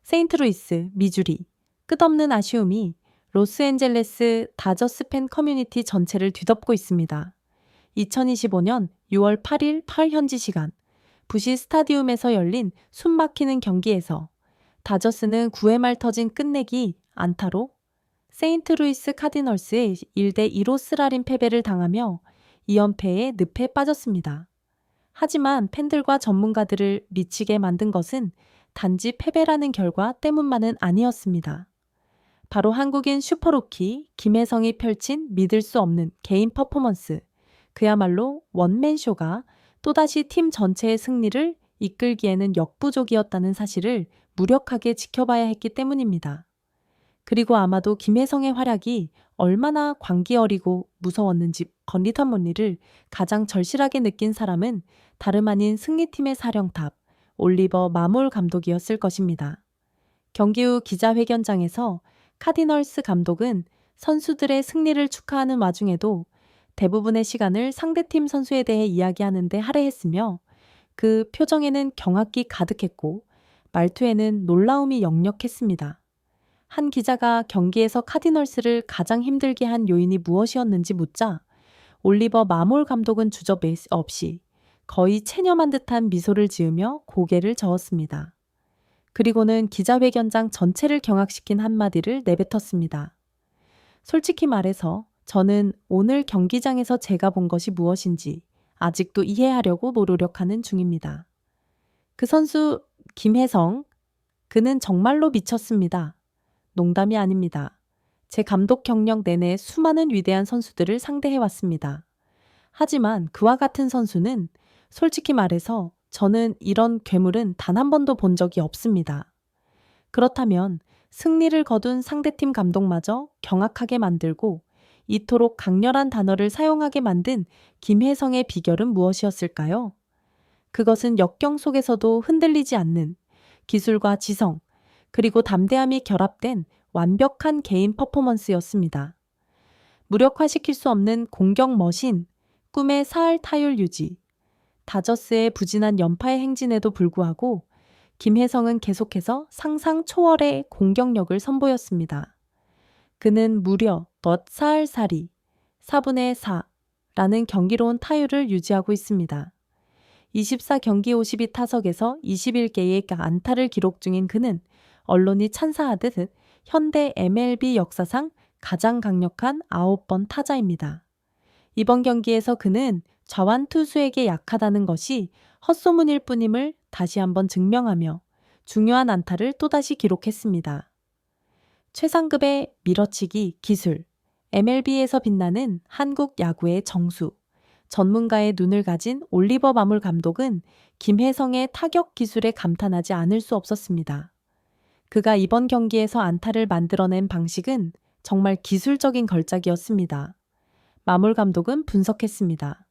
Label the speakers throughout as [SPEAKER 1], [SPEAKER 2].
[SPEAKER 1] 세인트루이스, 미주리. 끝없는 아쉬움이 로스앤젤레스 다저스 팬 커뮤니티 전체를 뒤덮고 있습니다. 2025년 6월 8일 현지 시간 부시 스타디움에서 열린 숨막히는 경기에서 다저스는 9회 말 터진 끝내기 안타로 세인트루이스 카디널스의 1대2로 쓰라린 패배를 당하며 2연패의 늪에 빠졌습니다. 하지만 팬들과 전문가들을 미치게 만든 것은 단지 패배라는 결과 때문만은 아니었습니다. 바로 한국인 슈퍼루키 김혜성이 펼친 믿을 수 없는 개인 퍼포먼스, 그야말로 원맨쇼가 또다시 팀 전체의 승리를 이끌기에는 역부족이었다는 사실을 무력하게 지켜봐야 했기 때문입니다. 그리고 아마도 김혜성의 활약이 얼마나 광기 어리고 무서웠는지 건리턴몬리를 가장 절실하게 느낀 사람은 다름 아닌 승리팀의 사령탑 올리버 마몰 감독이었을 것입니다. 경기 후 기자회견장에서 카디널스 감독은 선수들의 승리를 축하하는 와중에도 대부분의 시간을 상대팀 선수에 대해 이야기하는 데 할애했으며 그 표정에는 경악이 가득했고 말투에는 놀라움이 역력했습니다. 한 기자가 경기에서 카디널스를 가장 힘들게 한 요인이 무엇이었는지 묻자 올리버 마몰 감독은 주저 없이 거의 체념한 듯한 미소를 지으며 고개를 저었습니다. 그리고는 기자회견장 전체를 경악시킨 한마디를 내뱉었습니다. 솔직히 말해서 저는 오늘 경기장에서 제가 본 것이 무엇인지 아직도 이해하려고 노력하는 중입니다. 그 선수 김혜성, 그는 정말로 미쳤습니다. 농담이 아닙니다. 제 감독 경력 내내 수많은 위대한 선수들을 상대해왔습니다. 하지만 그와 같은 선수는 솔직히 말해서 저는 이런 괴물은 단 한 번도 본 적이 없습니다. 그렇다면 승리를 거둔 상대팀 감독마저 경악하게 만들고 이토록 강렬한 단어를 사용하게 만든 김혜성의 비결은 무엇이었을까요? 그것은 역경 속에서도 흔들리지 않는 기술과 지성, 그리고 담대함이 결합된 완벽한 개인 퍼포먼스였습니다. 무력화시킬 수 없는 공격 머신, 꿈의 사활 타율 유지, 다저스의 부진한 연파의 행진에도 불구하고 김혜성은 계속해서 상상 초월의 공격력을 선보였습니다. 그는 무려 넛사알살이 4분의 4라는 경이로운 타율을 유지하고 있습니다. 24경기 52타석에서 21개의 안타를 기록 중인 그는 언론이 찬사하듯 현대 MLB 역사상 가장 강력한 9번 타자입니다. 이번 경기에서 그는 좌완 투수에게 약하다는 것이 헛소문일 뿐임을 다시 한번 증명하며 중요한 안타를 또다시 기록했습니다. 최상급의 밀어치기 기술, MLB에서 빛나는 한국 야구의 정수, 전문가의 눈을 가진 올리버 마몰 감독은 김혜성의 타격 기술에 감탄하지 않을 수 없었습니다. 그가 이번 경기에서 안타를 만들어낸 방식은 정말 기술적인 걸작이었습니다. 마몰 감독은 분석했습니다.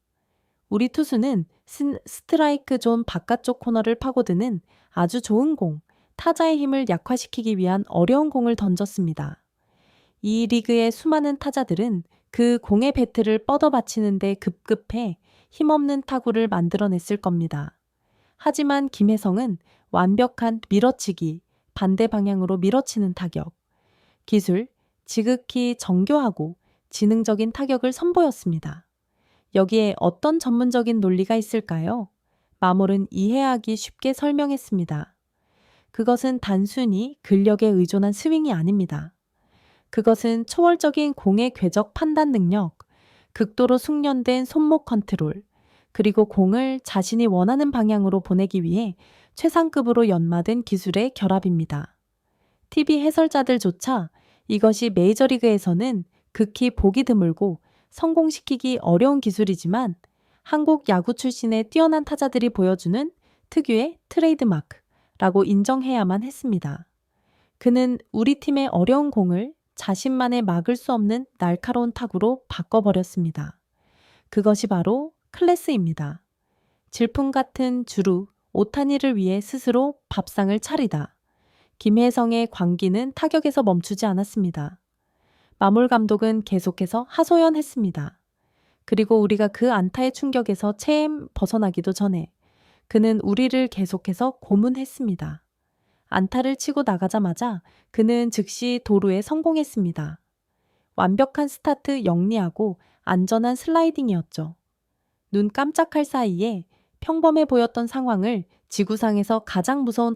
[SPEAKER 1] 우리 투수는 스트라이크 존 바깥쪽 코너를 파고드는 아주 좋은 공, 타자의 힘을 약화시키기 위한 어려운 공을 던졌습니다. 이 리그의 수많은 타자들은 그 공의 배트를 뻗어받치는데 급급해 힘없는 타구를 만들어냈을 겁니다. 하지만 김혜성은 완벽한 밀어치기, 반대 방향으로 밀어치는 타격, 기술, 지극히 정교하고 지능적인 타격을 선보였습니다. 여기에 어떤 전문적인 논리가 있을까요? 마몰은 이해하기 쉽게 설명했습니다. 그것은 단순히 근력에 의존한 스윙이 아닙니다. 그것은 초월적인 공의 궤적 판단 능력, 극도로 숙련된 손목 컨트롤, 그리고 공을 자신이 원하는 방향으로 보내기 위해 최상급으로 연마된 기술의 결합입니다. TV 해설자들조차 이것이 메이저리그에서는 극히 보기 드물고 성공시키기 어려운 기술이지만 한국 야구 출신의 뛰어난 타자들이 보여주는 특유의 트레이드마크라고 인정해야만 했습니다. 그는 우리 팀의 어려운 공을 자신만의 막을 수 없는 날카로운 타구로 바꿔버렸습니다. 그것이 바로 클래스입니다. 질풍 같은 주루, 오타니를 위해 스스로 밥상을 차리다. 김혜성의 광기는 타격에서 멈추지 않았습니다. 마몰 감독은 계속해서 하소연했습니다. 그리고 우리가 그 안타의 충격에서 채 벗어나기도 전에 그는 우리를 계속해서 고문했습니다. 안타를 치고 나가자마자 그는 즉시 도루에 성공했습니다. 완벽한 스타트 영리하고 안전한 슬라이딩이었죠. 눈 깜짝할 사이에 평범해 보였던 상황을 지구상에서 가장 무서운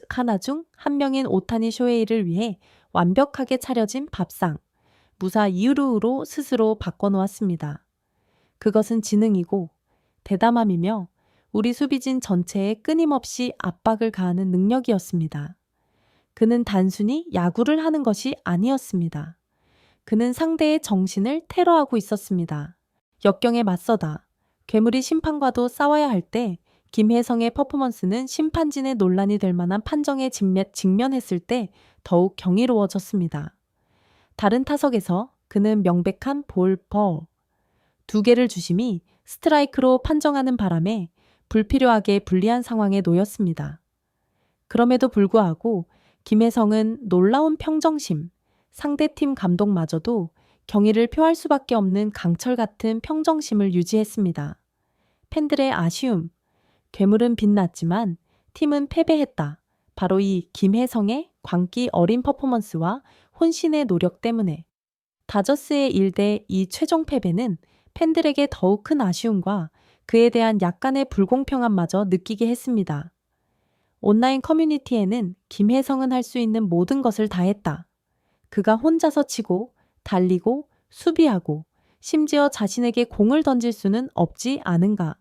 [SPEAKER 1] 하나 중 한 명인 오타니 쇼헤이를 위해 완벽하게 차려진 밥상, 무사 이루로 스스로 바꿔놓았습니다. 그것은 지능이고 대담함이며 우리 수비진 전체에 끊임없이 압박을 가하는 능력이었습니다. 그는 단순히 야구를 하는 것이 아니었습니다. 그는 상대의 정신을 테러하고 있었습니다. 역경에 맞서다 괴물이 심판과도 싸워야 할 때 김혜성의 퍼포먼스는 심판진의 논란이 될 만한 판정에 직면했을 때 더욱 경이로워졌습니다. 다른 타석에서 그는 명백한 볼, 두 개를 주심이 스트라이크로 판정하는 바람에 불필요하게 불리한 상황에 놓였습니다. 그럼에도 불구하고 김혜성은 놀라운 평정심, 상대팀 감독마저도 경의를 표할 수밖에 없는 강철 같은 평정심을 유지했습니다. 팬들의 아쉬움, 괴물은 빛났지만 팀은 패배했다. 바로 이 김혜성의 광기 어린 퍼포먼스와 혼신의 노력 때문에 다저스의 1대2 최종 패배는 팬들에게 더욱 큰 아쉬움과 그에 대한 약간의 불공평함마저 느끼게 했습니다. 온라인 커뮤니티에는 김혜성은 할 수 있는 모든 것을 다했다. 그가 혼자서 치고 달리고 수비하고 심지어 자신에게 공을 던질 수는 없지 않은가.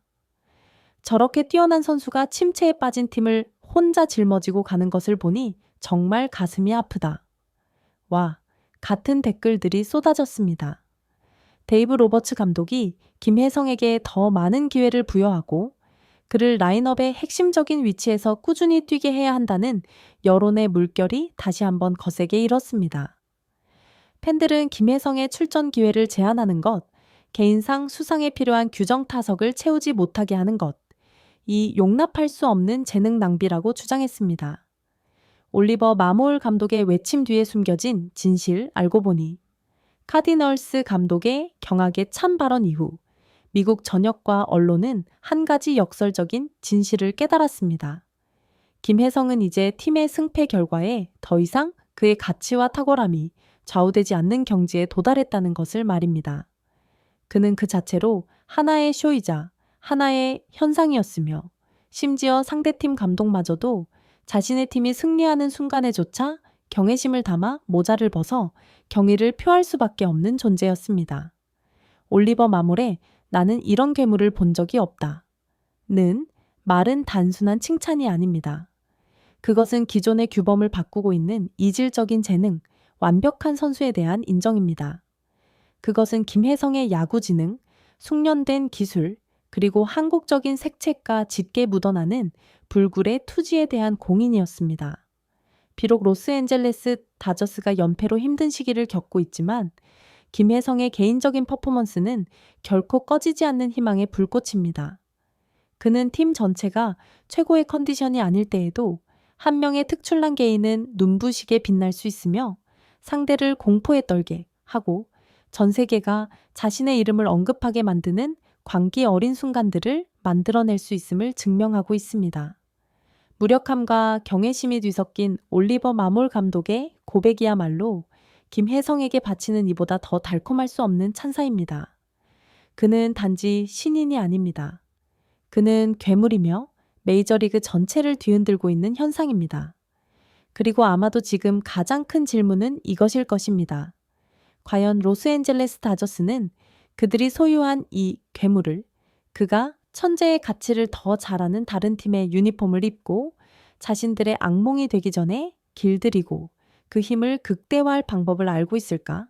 [SPEAKER 1] 저렇게 뛰어난 선수가 침체에 빠진 팀을 혼자 짊어지고 가는 것을 보니 정말 가슴이 아프다. 와, 같은 댓글들이 쏟아졌습니다. 데이브 로버츠 감독이 김혜성에게 더 많은 기회를 부여하고 그를 라인업의 핵심적인 위치에서 꾸준히 뛰게 해야 한다는 여론의 물결이 다시 한번 거세게 일었습니다. 팬들은 김혜성의 출전 기회를 제한하는 것, 개인상 수상에 필요한 규정 타석을 채우지 못하게 하는 것, 이 용납할 수 없는 재능 낭비라고 주장했습니다. 올리버 마몰 감독의 외침 뒤에 숨겨진 진실 알고 보니 카디널스 감독의 경악에 찬 발언 이후 미국 전역과 언론은 한 가지 역설적인 진실을 깨달았습니다. 김혜성은 이제 팀의 승패 결과에 더 이상 그의 가치와 탁월함이 좌우되지 않는 경지에 도달했다는 것을 말입니다. 그는 그 자체로 하나의 쇼이자 하나의 현상이었으며 심지어 상대팀 감독마저도 자신의 팀이 승리하는 순간에조차 경외심을 담아 모자를 벗어 경의를 표할 수밖에 없는 존재였습니다. 올리버 마몰의 나는 이런 괴물을 본 적이 없다. 는 말은 단순한 칭찬이 아닙니다. 그것은 기존의 규범을 바꾸고 있는 이질적인 재능, 완벽한 선수에 대한 인정입니다. 그것은 김혜성의 야구 지능, 숙련된 기술, 그리고 한국적인 색채가 짙게 묻어나는 불굴의 투지에 대한 공인이었습니다. 비록 로스앤젤레스 다저스가 연패로 힘든 시기를 겪고 있지만 김혜성의 개인적인 퍼포먼스는 결코 꺼지지 않는 희망의 불꽃입니다. 그는 팀 전체가 최고의 컨디션이 아닐 때에도 한 명의 특출난 개인은 눈부시게 빛날 수 있으며 상대를 공포에 떨게 하고 전 세계가 자신의 이름을 언급하게 만드는 광기 어린 순간들을 만들어낼 수 있음을 증명하고 있습니다. 무력함과 경외심이 뒤섞인 올리버 마몰 감독의 고백이야말로 김혜성에게 바치는 이보다 더 달콤할 수 없는 찬사입니다. 그는 단지 신인이 아닙니다. 그는 괴물이며 메이저리그 전체를 뒤흔들고 있는 현상입니다. 그리고 아마도 지금 가장 큰 질문은 이것일 것입니다. 과연 로스앤젤레스 다저스는 그들이 소유한 이 괴물을 그가 천재의 가치를 더 잘 아는 다른 팀의 유니폼을 입고 자신들의 악몽이 되기 전에 길들이고 그 힘을 극대화할 방법을 알고 있을까?